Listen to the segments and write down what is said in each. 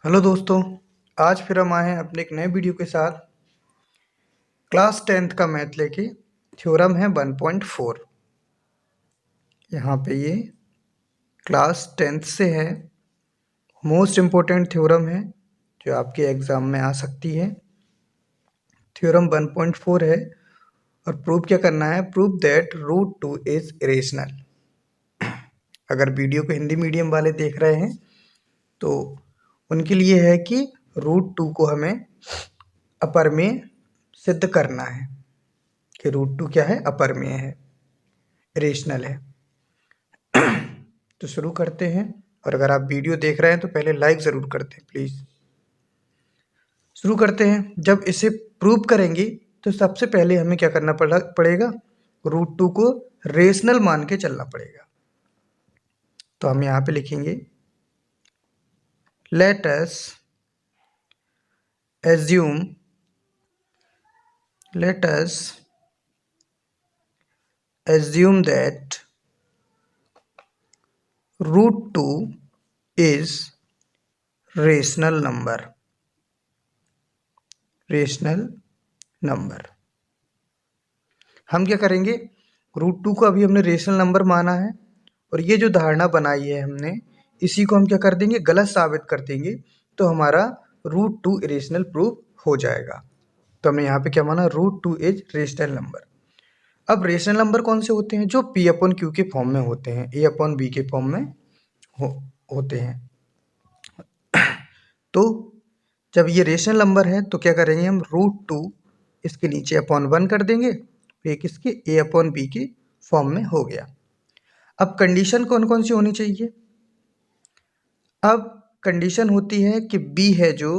Hello दोस्तों। आज फिर हम आए हैं अपने एक नए वीडियो के साथ। क्लास 10th का मैथ लेके थ्योरम है 1.4। यहाँ पे ये क्लास 10th से है, मोस्ट इम्पोर्टेंट थ्योरम है जो आपके एग्ज़ाम में आ सकती है। थ्योरम 1.4 है और प्रूव क्या करना है, prove that root 2 is irrational. अगर वीडियो को हिंदी मीडियम वाले देख रहे हैं तो उनके लिए है कि रूट 2 को हमें अपर में सिद्ध करना है कि रूट 2 क्या है, अपर में है, रेशनल है। तो शुरू करते हैं। और अगर आप वीडियो देख रहे हैं तो पहले लाइक ज़रूर कर दें प्लीज़। शुरू करते हैं। जब इसे प्रूव करेंगे तो सबसे पहले हमें क्या करना पड़ेगा, रूट 2 को रेशनल मान के चलना पड़ेगा। तो हम यहाँ पे लिखेंगे let us assume that root 2 is rational number. हम क्या करेंगे, रूट 2 को अभी हमने रेशनल नंबर माना है और ये जो धारणा बनाई है हमने, इसी को हम क्या कर देंगे, गलत साबित कर देंगे। तो हमारा रूट 2 इरेशनल प्रूव हो जाएगा। तो हमने यहाँ पे क्या माना, रूट 2 इज रेशनल नंबर। अब रेशनल नंबर कौन से होते हैं, जो P अपॉन Q के फॉर्म में होते हैं, A अपॉन B के फॉर्म में होते हैं। तो जब ये रेशनल नंबर है तो क्या करेंगे हम, रूट 2 इसके नीचे अपॉन 1 कर देंगे, ये किसके, A अपॉन B के फॉर्म में हो गया। अब कंडीशन कौन कौन सी होनी चाहिए, अब कंडीशन होती है कि B है जो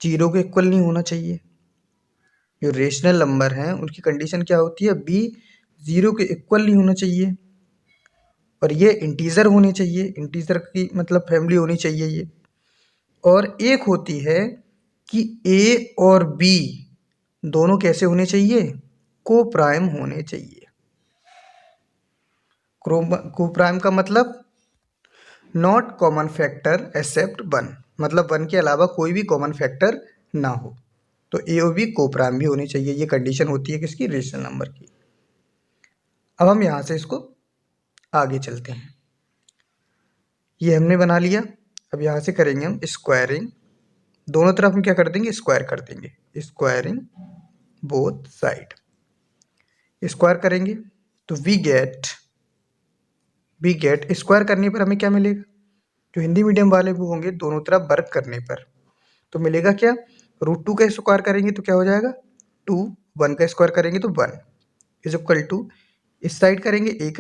0 के इक्वल नहीं होना चाहिए। जो रेशनल नंबर हैं उनकी कंडीशन क्या होती है, B 0 के इक्वल नहीं होना चाहिए और ये इंटीजर होने चाहिए, इंटीजर की मतलब फैमिली होनी चाहिए ये। और एक होती है कि A और B दोनों कैसे होने चाहिए, को प्राइम होने चाहिए। को प्राइम का मतलब नॉट कॉमन फैक्टर एक्सेप्ट 1, मतलब 1 के अलावा कोई भी कॉमन फैक्टर ना हो। तो ए और बी को प्राइम भी होनी चाहिए, ये कंडीशन होती है किसकी, रेशनल नंबर की। अब हम यहाँ से इसको आगे चलते हैं। ये हमने बना लिया। अब यहाँ से करेंगे हम स्क्वायरिंग, दोनों तरफ हम क्या कर देंगे, स्क्वायर कर देंगे, स्क्वायरिंग बोथ साइड। स्क्वायर करेंगे तो वी गेट स्क्वायर करने पर हमें क्या मिलेगा, जो हिंदी मीडियम वाले भी होंगे, दोनों तरफ वर्ग करने पर तो मिलेगा क्या, रूट 2 का स्क्वायर करेंगे तो क्या हो जाएगा 2, 1 का स्क्वायर करेंगे तो 1 इज इक्वल टू, इस साइड करेंगे ए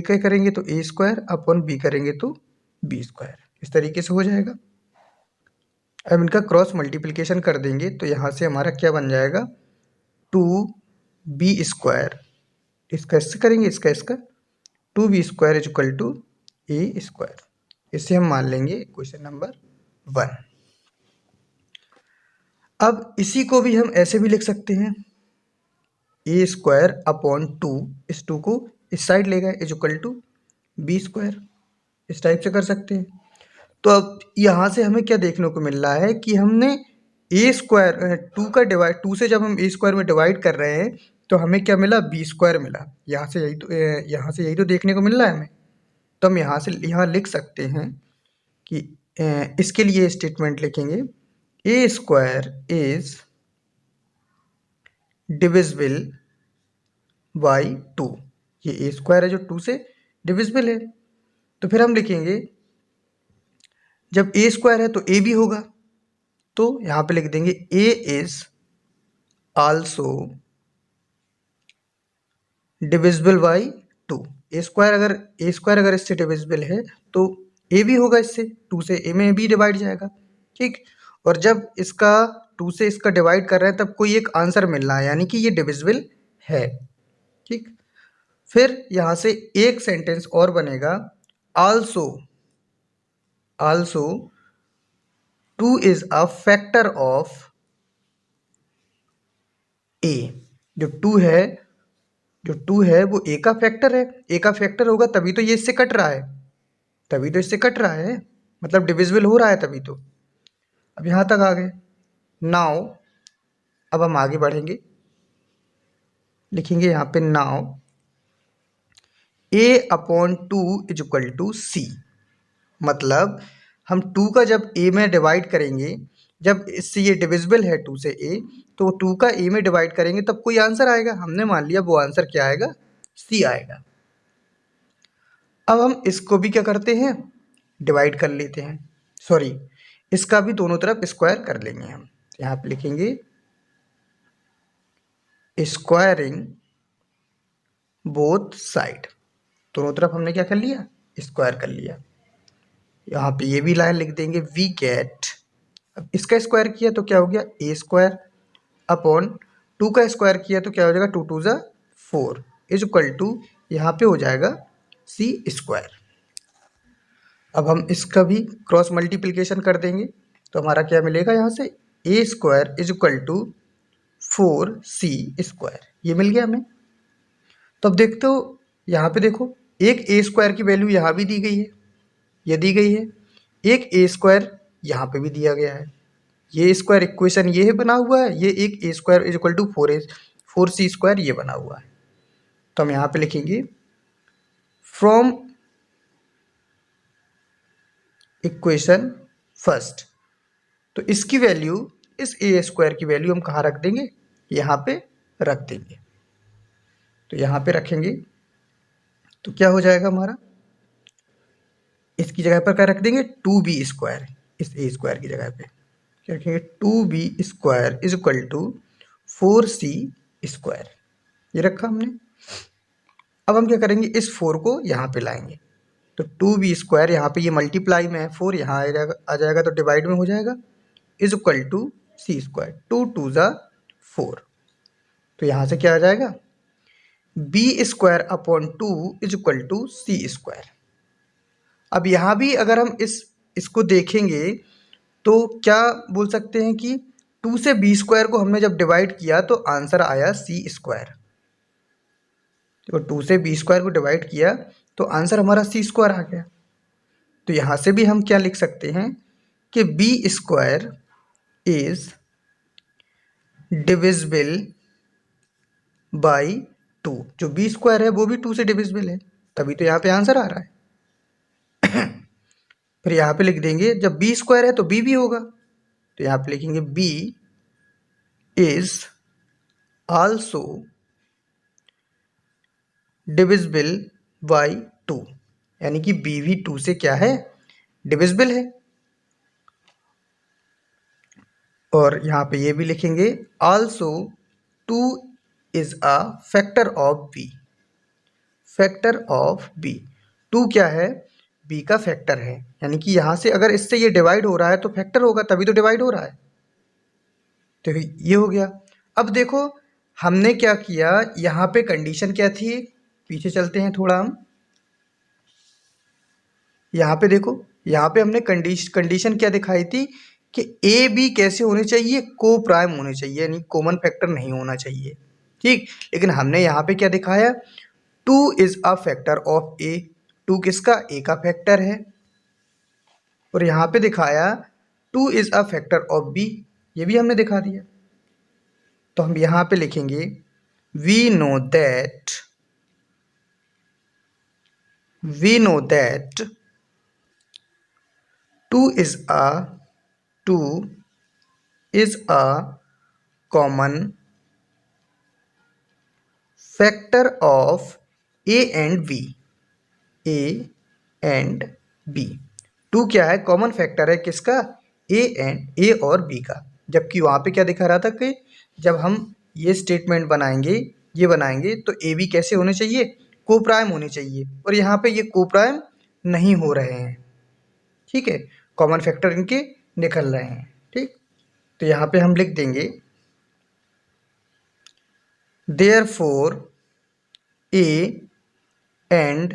का करेंगे तो ए स्क्वायर अपॉन बी करेंगे तो बी स्क्वायर, इस तरीके से हो जाएगा। अब इनका क्रॉस मल्टीप्लिकेशन कर देंगे तो यहाँ से हमारा क्या बन जाएगा, 2b स्क्वायर, इसका इससे करेंगे, इसका 2b square is equal to a square. इसे हम मान लेंगे क्वेश्चन नंबर 1। अब इसी को भी हम ऐसे भी लिख सकते हैं, ए स्क्वायर अपॉन 2, इस 2 को इस साइड ले गए is equal to b square, इस टाइप से कर सकते हैं। तो अब यहाँ से हमें क्या देखने को मिल रहा है कि हमने ए स्क्वायर 2 का डिवाइड, 2 से जब हम ए स्क्वायर में डिवाइड कर रहे हैं तो हमें क्या मिला, बी स्क्वायर मिला। यहाँ से यही तो देखने को मिल रहा है हमें। तो हम यहाँ लिख सकते हैं कि इसके लिए स्टेटमेंट लिखेंगे, ए स्क्वायर इज डिविजिबल बाई 2। ये ए स्क्वायर है जो 2 से डिविजिबल है। तो फिर हम लिखेंगे जब ए स्क्वायर है तो ए भी होगा, तो यहाँ पे लिख देंगे A is also divisible by 2। A square अगर इससे डिविजिबल है तो ए भी होगा, इससे 2 से ए में भी डिवाइड जाएगा, ठीक। और जब इसका 2 से इसका डिवाइड कर रहे हैं तब कोई एक आंसर मिल रहा है, यानी कि ये डिविजिबल है, ठीक। फिर यहाँ से एक सेंटेंस और बनेगा, also 2 is a factor of A. जो 2 है वो ए का फैक्टर है, ए का फैक्टर होगा तभी तो ये इससे कट रहा है, मतलब डिविजिबल हो रहा है तभी तो। अब यहाँ तक आ गए। नाउ अब हम आगे बढ़ेंगे, लिखेंगे यहाँ पे now a/2 is equal to C. मतलब हम 2 का जब a में डिवाइड करेंगे, जब इससे ये डिविजिबल है 2 से a, तो 2 का a में डिवाइड करेंगे तब कोई आंसर आएगा। हमने मान लिया वो आंसर क्या आएगा, c आएगा। अब हम इसको भी क्या करते हैं, डिवाइड कर लेते हैं, सॉरी इसका भी दोनों तरफ स्क्वायर कर लेंगे हम। यहाँ पे लिखेंगे स्क्वायरिंग बोथ साइड, दोनों तरफ हमने क्या कर लिया, स्क्वायर कर लिया। यहाँ पे ये भी लाइन लिख देंगे वी गेट, अब इसका स्क्वायर किया तो क्या हो गया ए स्क्वायर अपॉन 2 का स्क्वायर किया तो क्या हो जाएगा 2 2 4 इज इक्वल टू यहाँ पे हो जाएगा सी स्क्वायर। अब हम इसका भी क्रॉस मल्टीप्लिकेशन कर देंगे तो हमारा क्या मिलेगा, यहाँ से A square is equal to 4c square, ये मिल गया हमें। तो अब देखते हो यहाँ पे देखो, एक ए स्क्वायर की वैल्यू यहाँ भी दी गई है, ये दी गई है, एक ए स्क्वायर यहाँ पे भी दिया गया है। ये स्क्वायर इक्वेशन ये है बना हुआ है, ये एक A square is equal to 4c square ये बना हुआ है। तो हम यहाँ पे लिखेंगे फ्रॉम इक्वेशन फर्स्ट, तो इसकी वैल्यू, इस ए स्क्वायर की वैल्यू हम कहाँ रख देंगे, यहाँ पे रख देंगे। तो यहाँ पे रखेंगे तो क्या हो जाएगा हमारा, इसकी जगह पर क्या रख देंगे 2b स्क्वायर, इस ए स्क्वायर की जगह पे क्या रखेंगे 2b square is equal to 4c square, ये रखा हमने। अब हम क्या करेंगे, इस 4 को यहाँ पे लाएंगे तो 2b स्क्वायर यहाँ पे ये मल्टीप्लाई में है, 4 यहाँ आ जाएगा तो डिवाइड में हो जाएगा, is equal to c square, 2 2 4। तो यहाँ से क्या आ जाएगा b square upon 2 is equal to c square. अब यहाँ भी अगर हम इसको देखेंगे तो क्या बोल सकते हैं कि 2 से b स्क्वायर को हमने जब डिवाइड किया तो आंसर आया सी स्क्वायर। तो 2 से b स्क्वायर को डिवाइड किया तो आंसर हमारा सी स्क्वायर आ गया। तो यहाँ से भी हम क्या लिख सकते हैं कि b square is divisible by 2, जो b स्क्वायर है वो भी 2 से डिविजिबल है, तभी तो यहाँ पे आंसर आ रहा है। फिर यहाँ पे लिख देंगे जब b स्क्वायर है तो b भी होगा, तो यहाँ पे लिखेंगे b is also divisible by 2, यानी कि b भी 2 से क्या है, डिविजिबल है। और यहाँ पे ये भी लिखेंगे also 2 is a factor of b, factor of b, 2 क्या है, b का फैक्टर है, यानी कि यहाँ से अगर इससे ये डिवाइड हो रहा है तो फैक्टर होगा, तभी तो डिवाइड हो रहा है। तो ये हो गया। अब देखो हमने क्या किया, यहाँ पे कंडीशन क्या थी, पीछे चलते हैं थोड़ा हम, यहाँ पे देखो, यहाँ पे हमने कंडीशन क्या दिखाई थी कि ए बी कैसे होने चाहिए, को प्राइम होने चाहिए, यानी कॉमन फैक्टर नहीं होना चाहिए, ठीक। लेकिन हमने यहाँ पे क्या दिखाया, 2 इज अ फैक्टर ऑफ ए, 2 किसका, ए का फैक्टर है। और यहाँ पे दिखाया 2 is a factor of b, ये भी हमने दिखा दिया। तो हम यहाँ पे लिखेंगे we know that 2 is a common factor of a and b, two क्या है, कॉमन फैक्टर है किसका, ए और बी का। जबकि वहाँ पे क्या दिखा रहा था कि जब हम ये स्टेटमेंट बनाएंगे, ये बनाएंगे तो ए बी कैसे होने चाहिए, को प्राइम होने चाहिए, और यहाँ पे ये को प्राइम नहीं हो रहे हैं, ठीक है, कॉमन फैक्टर इनके निकल रहे हैं, ठीक। तो यहाँ पे हम लिख देंगे therefore a and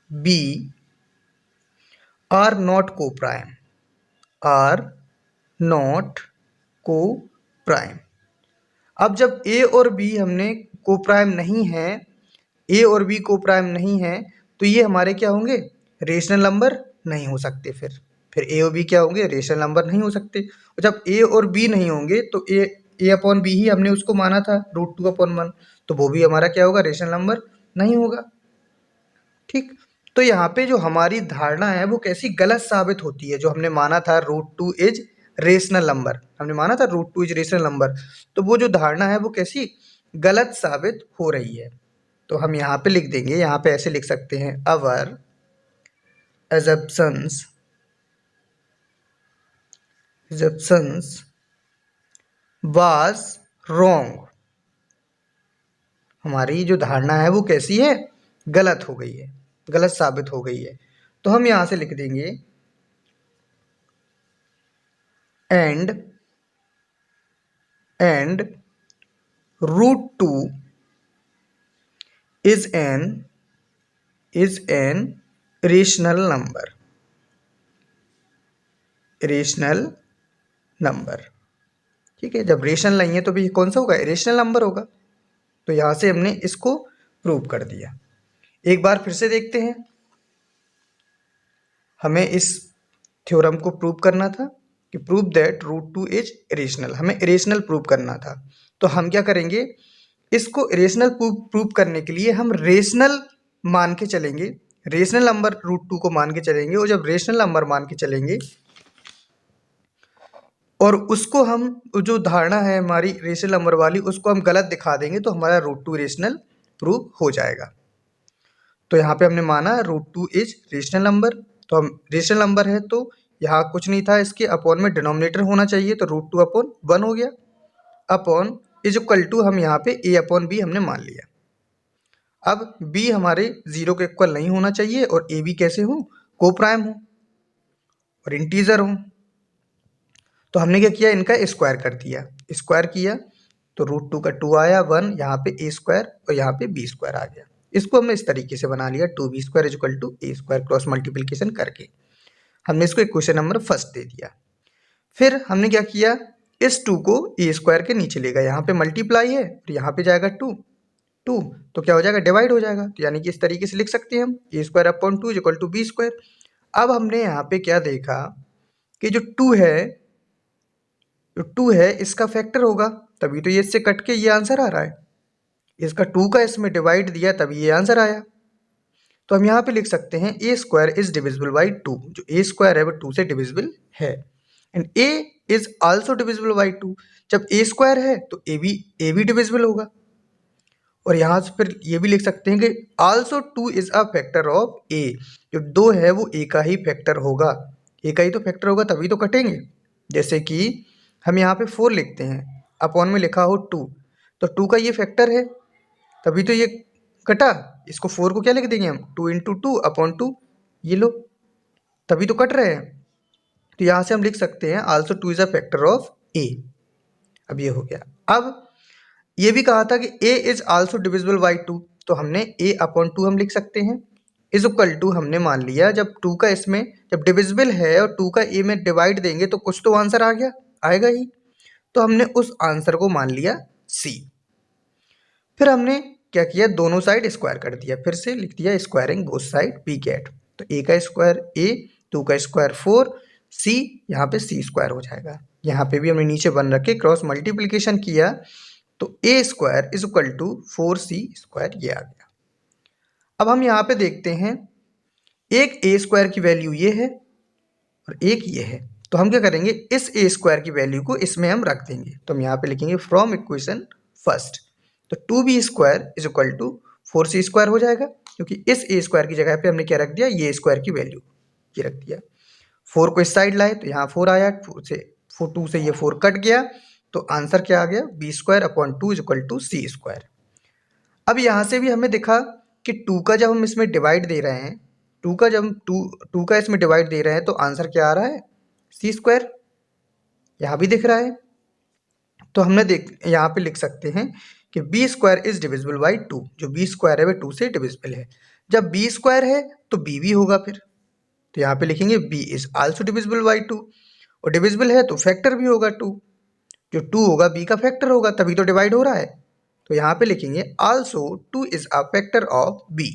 b are not coprime, are not coprime. अब जब ए और बी हमने को प्राइम नहीं है, ए और बी को प्राइम नहीं है, तो ये हमारे क्या होंगे, रेशनल नंबर नहीं हो सकते फिर, फिर ए और बी क्या होंगे, रेशनल नंबर नहीं हो सकते। और जब ए और बी नहीं होंगे तो ए अपॉन बी ही हमने उसको माना था √2/1, तो वो भी हमारा क्या होगा, रेशनल नंबर नहीं होगा। ठीक, तो यहाँ पे जो हमारी धारणा है वो कैसी गलत साबित होती है। जो हमने माना था √2 इज रेशनल नंबर, हमने माना था √2 इज रेशनल नंबर, तो वो जो धारणा है वो कैसी गलत साबित हो रही है। तो हम यहाँ पे लिख देंगे, यहाँ पे ऐसे लिख सकते हैं, अवर assumptions was wrong। हमारी जो धारणा है वो कैसी है, गलत हो गई है, गलत साबित हो गई है। तो हम यहां से लिख देंगे and √2 is an rational number. ठीक है, जब रेशनल नहीं है तो भी कौन सा होगा, रेशनल नंबर होगा। तो यहां से हमने इसको प्रूव कर दिया। एक बार फिर से देखते हैं, हमें इस थ्योरम को प्रूव करना था कि प्रूव दैट √2 इज रेशनल, हमें रेशनल प्रूव करना था। तो हम क्या करेंगे, इसको रेशनल प्रूव करने के लिए हम रेशनल मान के चलेंगे, रेशनल नंबर √2 को मान के चलेंगे। और जब रेशनल नंबर मान के चलेंगे और उसको हम, जो धारणा है हमारी रेशनल नंबर वाली, उसको हम गलत दिखा देंगे तो हमारा √2 रेशनल प्रूव हो जाएगा। तो यहाँ पे हमने माना √2 इज रेशनल नंबर, तो हम रेशनल नंबर है तो यहाँ कुछ नहीं था, इसके अपॉन में डिनोमिनेटर होना चाहिए, तो √2/1 हो गया। अपॉन इज इक्वल टू हम यहाँ पे a/b हमने मान लिया। अब b हमारे 0 के इक्वल नहीं होना चाहिए और a b कैसे हो, कोप्राइम हो और इंटीजर हो। तो हमने क्या किया, इनका स्क्वायर कर दिया, स्क्वायर किया तो √2 का 2 आया 1, यहाँ पे a² और यहाँ पे b² आ गया। इसको हमने इस तरीके से बना लिया, 2b² is equal to a² cross multiplication करके हमने इसको इक्वेशन नंबर फर्स्ट दे दिया। फिर हमने क्या किया, इस 2 को a² के नीचे ले गया, यहाँ पे मल्टीप्लाई है तो यहाँ पे जाएगा 2 तो क्या हो जाएगा, डिवाइड हो जाएगा। तो यानी कि इस तरीके से लिख सकते हैं हम a²/2 is equal to b²। अब हमने यहाँ पे क्या देखा कि जो 2 है इसका फैक्टर होगा, तभी तो ये इससे कट के ये आंसर आ रहा है। इसका 2 का इसमें डिवाइड दिया तभी ये आंसर आया। तो हम यहाँ पे लिख सकते हैं a² इज डिविजिबल बाई 2, जो a² है वो 2 से डिविजिबल है। And a is also divisible by 2, जब a² है तो a भी डिविजिबल होगा। और यहाँ से फिर ये भी लिख सकते हैं कि also 2 is a factor of a, जो 2 है वो a का ही फैक्टर होगा, a का ही तो फैक्टर होगा तभी तो कटेंगे। जैसे कि हम यहाँ पे 4 लिखते हैं, अपॉन में लिखा हो 2, तो 2 का ये फैक्टर है तभी तो ये कटा। इसको 4 को क्या लिख देंगे हम, 2 × 2/2, ये लो, तभी तो कट रहे हैं। तो यहाँ से हम लिख सकते हैं also 2 is a factor of a। अब ये हो गया। अब ये भी कहा था कि a is also divisible by 2, तो हमने a/2 हम लिख सकते हैं इज इक्वल टू, हमने मान लिया जब 2 का इसमें जब डिविजिबल है और 2 का a में डिवाइड देंगे तो कुछ तो आंसर आ गया, आएगा ही। तो हमने उस आंसर को मान लिया c। फिर हमने क्या किया, दोनों साइड स्क्वायर कर दिया, फिर से लिख दिया squaring both side we get. तो a का स्क्वायर a, 2 का स्क्वायर 4, c यहाँ पे c² हो जाएगा। यहाँ पे भी हमने नीचे बन रखे क्रॉस मल्टीप्लिकेशन किया तो a² is equal to 4c² ये आ गया। अब हम यहाँ पे देखते हैं, एक a² की वैल्यू ये है और एक ये है, तो हम क्या करेंगे, इस a² की वैल्यू को इसमें हम रख देंगे। तो हम यहाँ पे लिखेंगे फ्रॉम इक्वेशन फर्स्ट, तो 2b² is equal to 4c² हो जाएगा, क्योंकि इस a² की जगह पे हमने क्या रख दिया, ये a² की वैल्यू ये रख दिया। 4 को इस साइड लाए तो यहाँ 4 आया, 2 से ये 4 कट गया, तो आंसर क्या आ गया, b²/2 is equal to c²। अब यहाँ से भी हमें दिखा कि 2 का जब हम इसमें डिवाइड दे रहे हैं, 2 का जब 2 का इसमें डिवाइड दे रहे हैं तो आंसर क्या आ रहा है, c²। यहाँ भी दिख रहा है, तो हमने यहाँ पे लिख सकते हैं कि b² इज डिविजिबल बाई 2, जो b² है वह 2 से डिविजिबल है। जब b² है तो b भी होगा फिर, तो यहाँ पे लिखेंगे b is also divisible by 2, और डिविजिबल है तो फैक्टर भी होगा 2, जो 2 होगा b का फैक्टर होगा तभी तो डिवाइड हो रहा है। तो यहाँ पे लिखेंगे also 2 is a factor of b।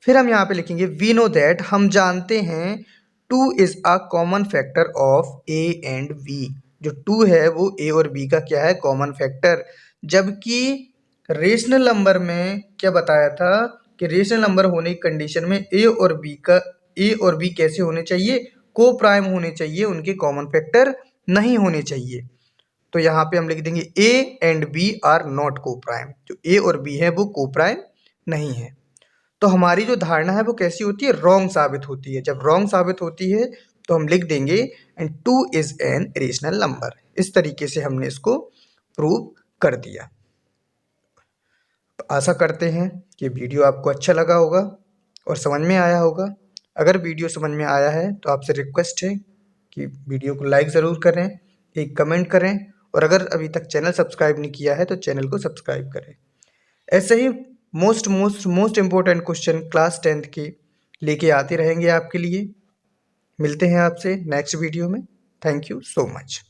फिर हम यहाँ पे लिखेंगे वी नो दैट, हम जानते हैं 2 is a common factor of a and b. जो 2 है वो ए और बी का क्या है, कॉमन फैक्टर। जबकि रेशनल नंबर में क्या बताया था कि रेशनल नंबर होने की कंडीशन में ए और बी कैसे होने चाहिए, को प्राइम होने चाहिए, उनके कॉमन फैक्टर नहीं होने चाहिए। तो यहाँ पे हम लिख देंगे a and b are not coprime. जो ए और बी है वो को प्राइम नहीं है। तो हमारी जो धारणा है वो कैसी होती है, रॉन्ग साबित होती है। जब रॉन्ग साबित होती है तो हम लिख देंगे and 2 is an irrational number. इस तरीके से हमने इसको प्रूव कर दिया। तो आशा करते हैं कि वीडियो आपको अच्छा लगा होगा और समझ में आया होगा। अगर वीडियो समझ में आया है तो आपसे रिक्वेस्ट है कि वीडियो को लाइक ज़रूर करें, एक कमेंट करें, और अगर अभी तक चैनल सब्सक्राइब नहीं किया है तो चैनल को सब्सक्राइब करें। ऐसे ही most important question class 10th के लेके आते रहेंगे आपके लिए। मिलते हैं आपसे नेक्स्ट वीडियो में। Thank you so much.